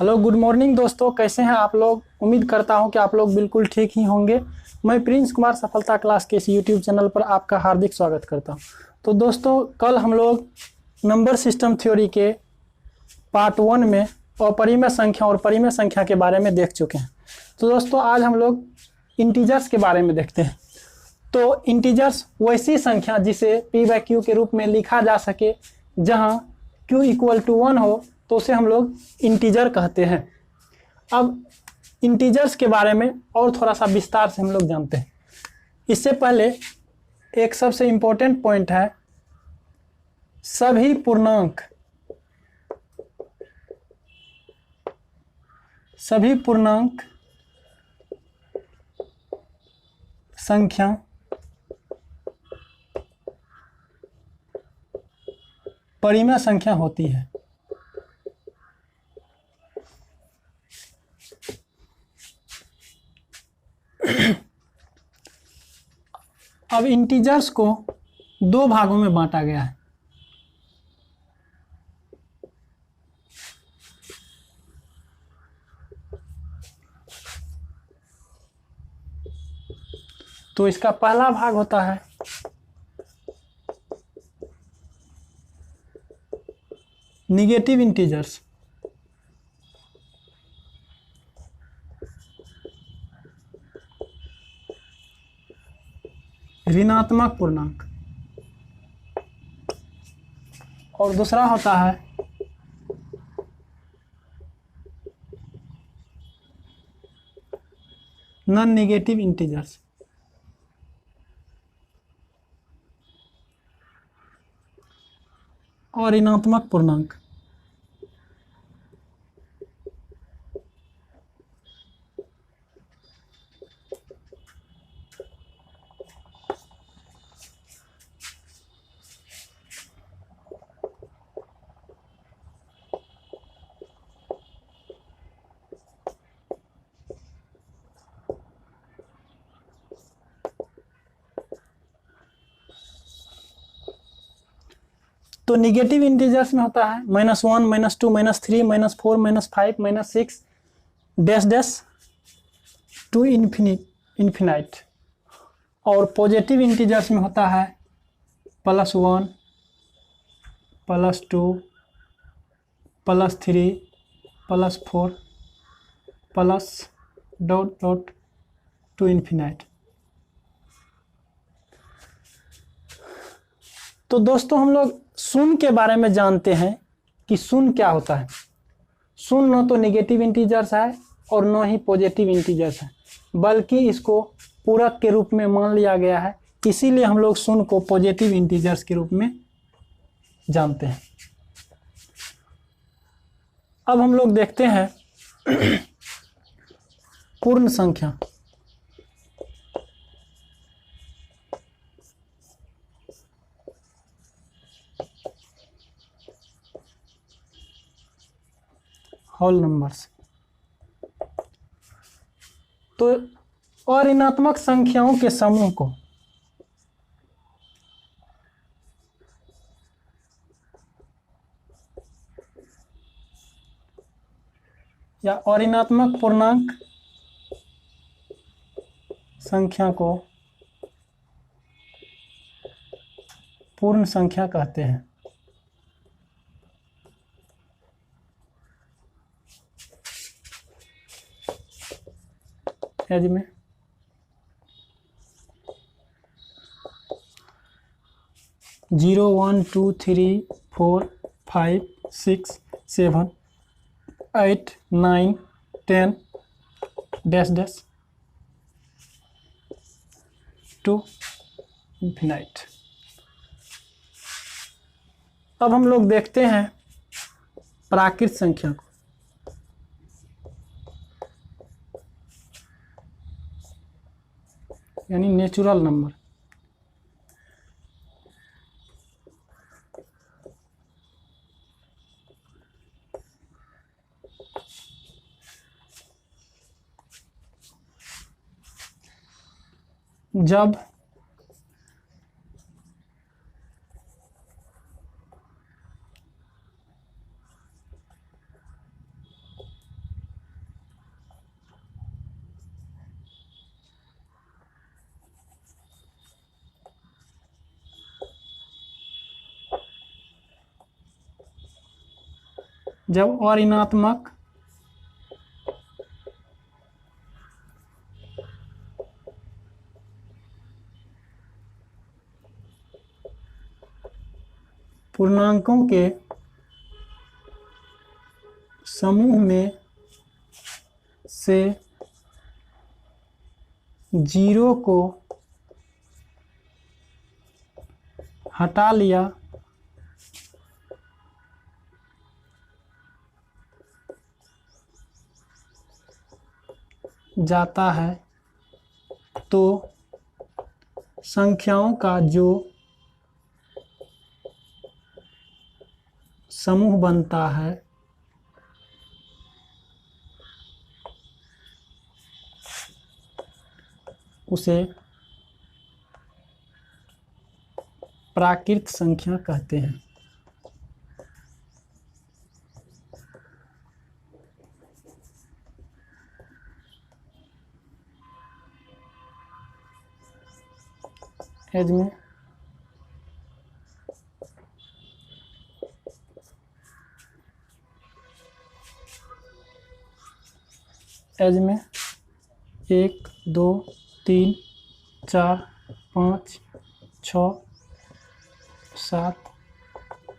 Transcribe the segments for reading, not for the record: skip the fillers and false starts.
Hello good morning दोस्तों, कैसे हैं आप लोग। उम्मीद करता हूं कि आप लोग बिल्कुल ठीक ही होंगे। मैं प्रिंस कुमार सफलता क्लास के इस यूट्यूब चैनल पर आपका हार्दिक स्वागत करता हूं। तो दोस्तों, कल हम लोग नंबर सिस्टम थ्योरी के पार्ट 1 में अपरिमेय संख्या और परिमेय संख्या के बारे में देख चुके हैं। तो दोस्तों, आज हम लोग इंटीजर्स के बारे में देखते हैं। तो इंटीजर्स वैसी संख्या जिसे p/q के रूप में लिखा जा सके, जहां q = 1 हो तो उसे हम लोग इंटीजर कहते हैं। अब इंटीजर्स के बारे में और थोड़ा सा विस्तार से हम लोग जानते हैं। इससे पहले एक सबसे इंपॉर्टेंट पॉइंट है, सभी पूर्णांक संख्या परिमेय संख्या होती है। अब इंटीजर्स को दो भागों में बांटा गया है। तो इसका पहला भाग होता है निगेटिव इंटीजर्स, ऋणात्मक पूर्णांक, और दूसरा होता है नॉन नेगेटिव इंटीजर्स, और ऋणात्मक पूर्णांक। तो निगेटिव इंटीजर्स में होता है -1, -2, -3, -4, -5, -6 डैश डैश टू इन्फिनाइट। और पॉजिटिव इंटीजर्स में होता है +1, +2, +3, +4 प्लस ... टू इन्फिनाइट। तो दोस्तों, हम लोग शून्य के बारे में जानते हैं कि शून्य क्या होता है। शून्य न तो नेगेटिव इंटीजर्स है और न ही पॉजिटिव इंटीजर्स है, बल्कि इसको पूरक के रूप में मान लिया गया है। इसीलिए हम लोग शून्य को पॉजिटिव इंटीजर्स के रूप में जानते हैं। अब हम लोग देखते हैं पूर्ण संख्या। Whole numbers. तो अऋणात्मक संख्याओं के समूह को या अऋणात्मक पूर्णांक संख्या को पूर्ण संख्या कहते हैं। में 0, 1, 2, 3, 4, 5, 6, 7, 8, 9, 10 डैश डैश टू इन्फिनाइट। अब हम लोग देखते हैं प्राकृत संख्या को। यानी नेचुरल नंबर। जब जब अऋणात्मक पूर्णांकों के समूह में से 0 को हटा लिया जाता है तो संख्याओं का जो समूह बनता है उसे प्राकृत संख्या कहते हैं। एज में एज में 1 2 3 4 5 6 7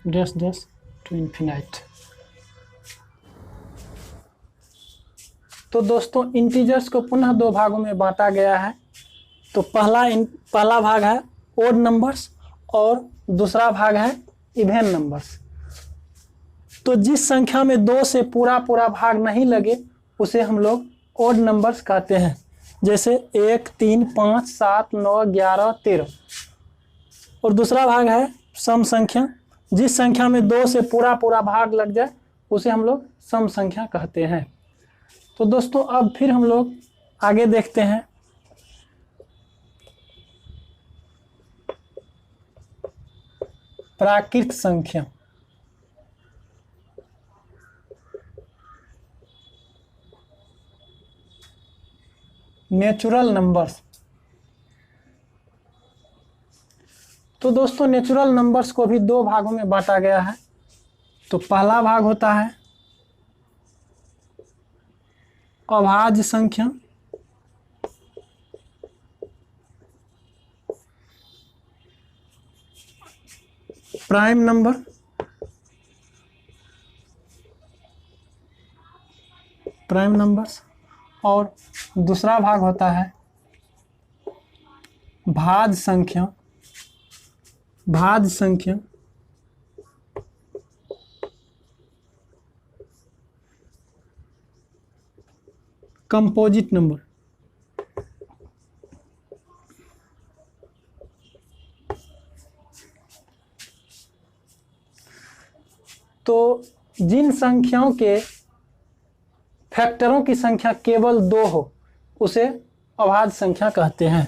डैश डैश टू इन्फिनाइट। तो दोस्तों इंटीजर्स को पुनः दो भागों में बांटा गया है। तो पहला भाग है ओड नंबर्स और दूसरा भाग है इवन नंबर्स। तो जिस संख्या में 2 से पूरा भाग नहीं लगे उसे हम लोग ओड नंबर्स कहते हैं। जैसे 1 3 5 7 9 11 13। और दूसरा भाग है सम संख्या। जिस संख्या में 2 से पूरा भाग लग जाए उसे हम लोग सम संख्या कहते हैं। तो दोस्तों अब फिर हम लोग आगे देखते हैं। प्राकृत संख्या। Natural numbers. तो दोस्तों नेचुरल नंबर्स को भी दो भागों में बांटा गया है। तो पहला भाग होता है अभाज्य संख्या। Prime number. Prime numbers. और दूसरा भाग होता है भाज्य संख्या। भाज्य संख्या। Composite number. तो जिन संख्याओं के फैक्टरों की संख्या केवल 2 हो उसे अभाज्य संख्या कहते हैं।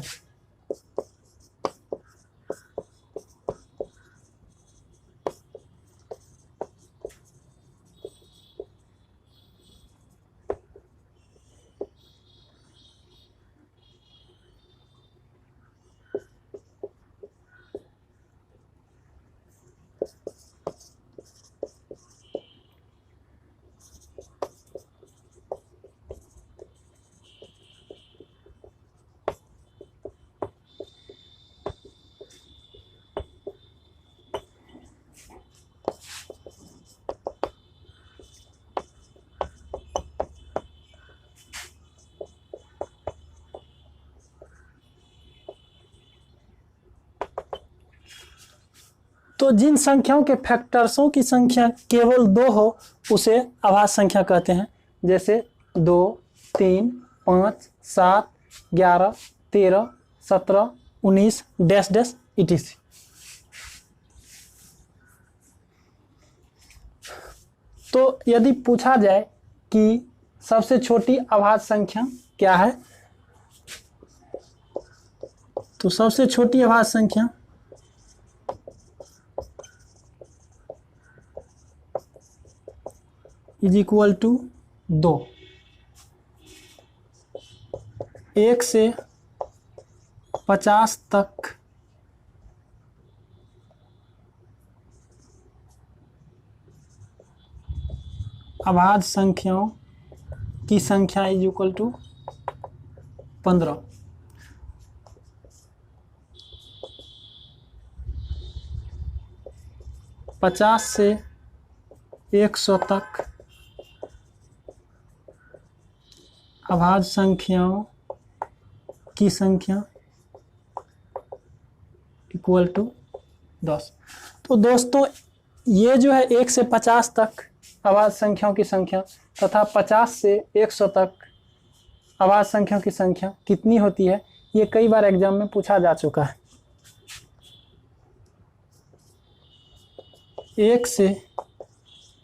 तो जिन संख्याओं के फैक्टर्सों की संख्या केवल 2 हो उसे अभाज्य संख्या कहते हैं। जैसे 2 3 5 7 11 13 17 19 डैश डैश etc। तो यदि पूछा जाए कि सबसे छोटी अभाज्य संख्या क्या है, तो सबसे छोटी अभाज्य संख्या इज इक्वल टू 2। 1 से 50 तक अभाज्य संख्याओं की संख्या इज इक्वल टू 15। पचास से 100 तक अभाज्य संख्याओं की संख्या इक्वल टू 10। तो दोस्तों ये जो है 1 से 50 तक अभाज्य संख्याओं की संख्या तथा 50 से 100 तक अभाज्य संख्याओं की संख्या कितनी होती है, ये कई बार एग्जाम में पूछा जा चुका है। 1 से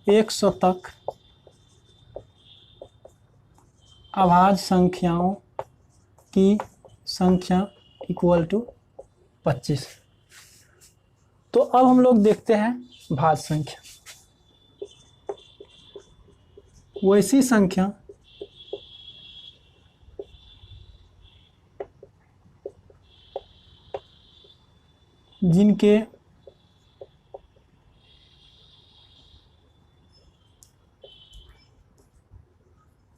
100 तक अभाज्य संख्याओं की संख्या इक्वल टू 25। तो अब हम लोग देखते हैं भाज्य संख्या। वैसी संख्या जिनके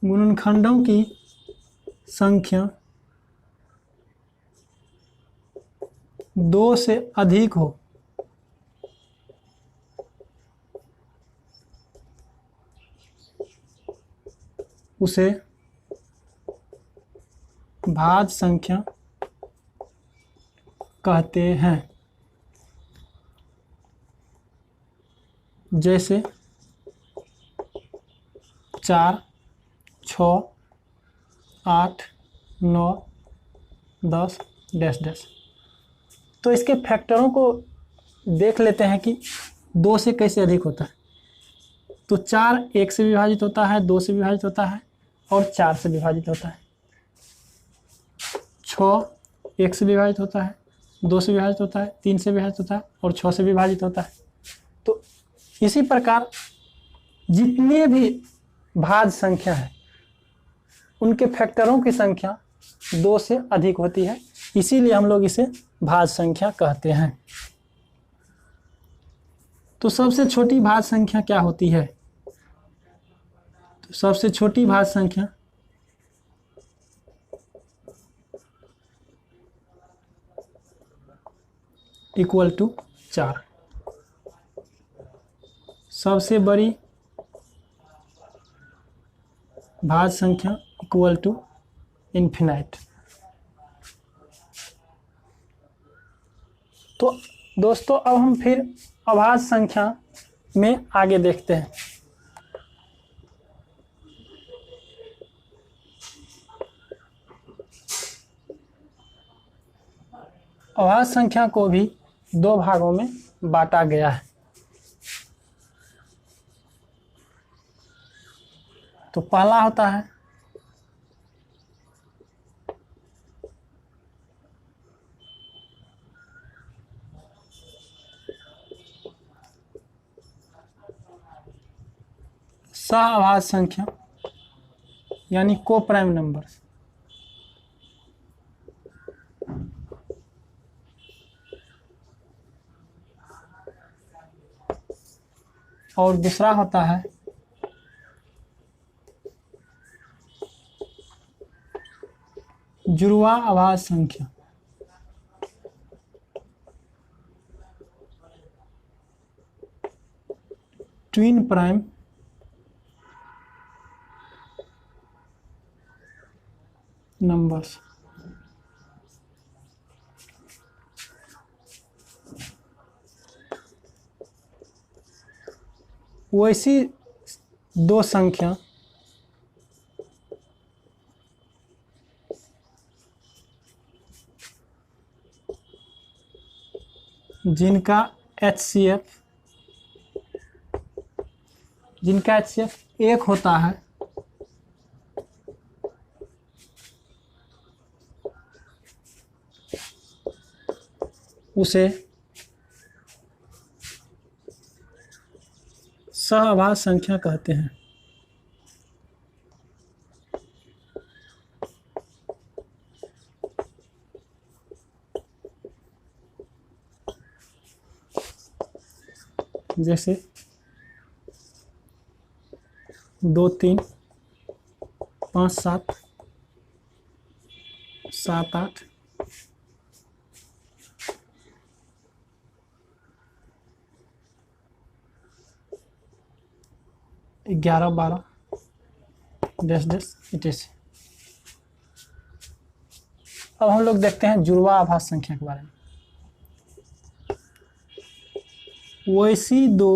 गुणनखंडों की संख्या 2 से अधिक हो उसे भाज्य संख्या कहते हैं। जैसे 4, 6, 8, 9, 10 डैश डैश। तो इसके फैक्टरों को देख लेते हैं कि 2 से कैसे अधिक होता है। तो 4 1 से विभाजित होता है, 2 से विभाजित होता है और 4 से विभाजित होता है। 6 1 से विभाजित होता है, 2 से विभाजित होता है, 3 से विभाजित होता है और 6 से विभाजित होता है। तो इसी प्रकार जितने भी भाज्य संख्या है उनके फैक्टरों की संख्या 2 से अधिक होती है, इसीलिए हम लोग इसे भाज्य संख्या कहते हैं। तो सबसे छोटी भाज्य संख्या क्या होती है? तो सबसे छोटी भाज्य संख्या इक्वल टू 4। सबसे बड़ी भाज्य संख्या इक्वल टू इन्फिनाइट। तो दोस्तों अब हम फिर अभाज्य संख्या में आगे देखते हैं। अभाज्य संख्या को भी 2 भागों में बांटा गया है। तो पहला होता है सह-अभाज्य संख्या यानी को प्राइम नंबर। और दूसरा होता है जुड़वा अभाज्य संख्या। Twin prime numbers. वैसी 2 संख्या जिनका HCF 1 होता है उसे सह-अभाज्य संख्या कहते हैं। जैसे 2 3 5 7 7 8 11 12 डैश डैश 88। अब हम लोग देखते हैं जुड़वा आभास संख्या के बारे में। वैसी दो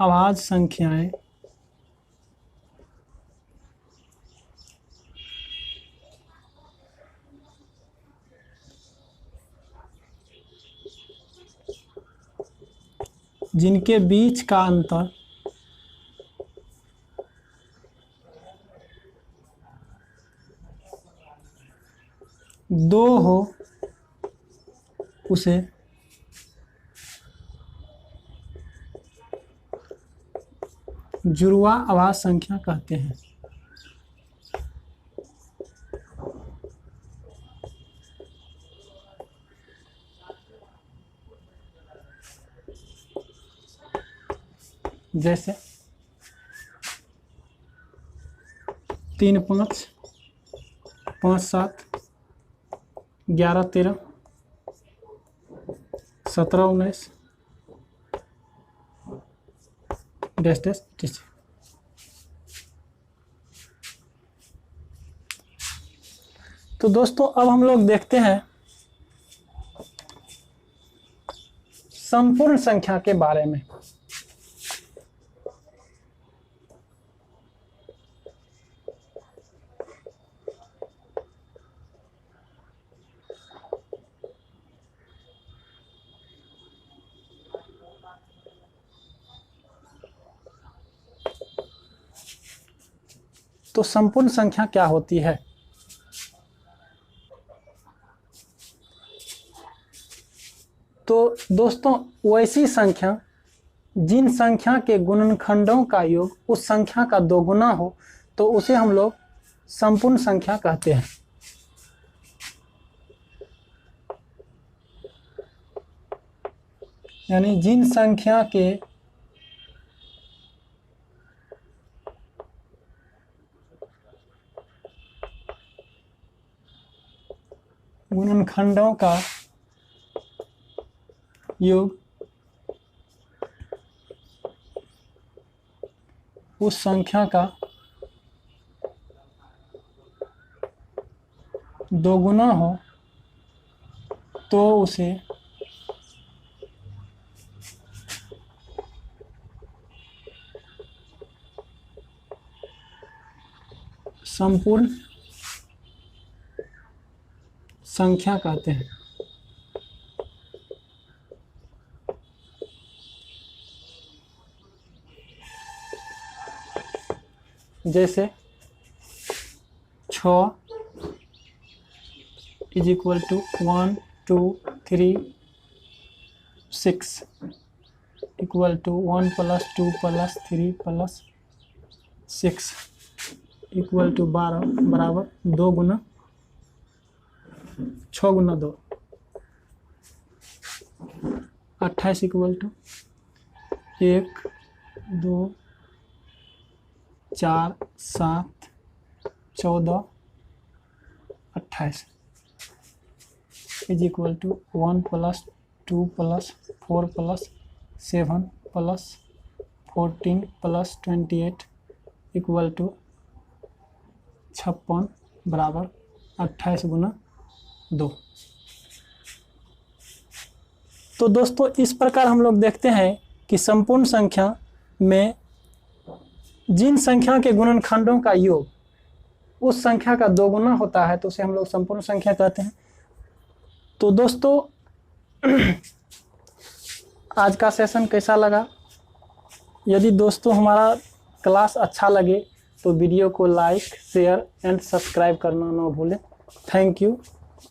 आभाज्य संख्याएं जिनके बीच का अंतर दो हो उसे जुड़वा आभाज्य संख्या कहते हैं। जैसे 3 5 5 7 11 13 17 19 डैश डैश 88। तो दोस्तों अब हम लोग देखते हैं संपूर्ण संख्या के बारे में। तो संपूर्ण संख्या क्या होती है? तो दोस्तों वैसी संख्या जिन संख्या के गुणनखंडों का योग उस संख्या का दोगुना हो तो उसे हम लोग संपूर्ण संख्या कहते हैं। यानी जिन संख्या के गुणनखंडों का योग उस संख्या का दोगुना हो तो उसे संपूर्ण संख्या कहते हैं। जैसे 6 is equal to 1 2 3 6 equal to 1 plus 2 plus 3 plus 6 equal to 12 बराबर 2 गुना 6 गुना 2 28 equal to 1 2 4 7 14 28 is equal to 1 plus 2 plus 4 plus 7 plus 14 plus 28 equal to 56 बराबर 28 गुना 2। तो दोस्तों इस प्रकार हम लोग देखते हैं कि संपूर्ण संख्या में जिन संख्या के गुणनखंडों का योग उस संख्या का दोगुना होता है तो उसे हम लोग संपूर्ण संख्या कहते हैं। तो दोस्तों आज का सेशन कैसा लगा? यदि दोस्तों हमारा क्लास अच्छा लगे तो वीडियो को लाइक शेयर एंड सब्सक्राइब करना ना भूलें। Thank you.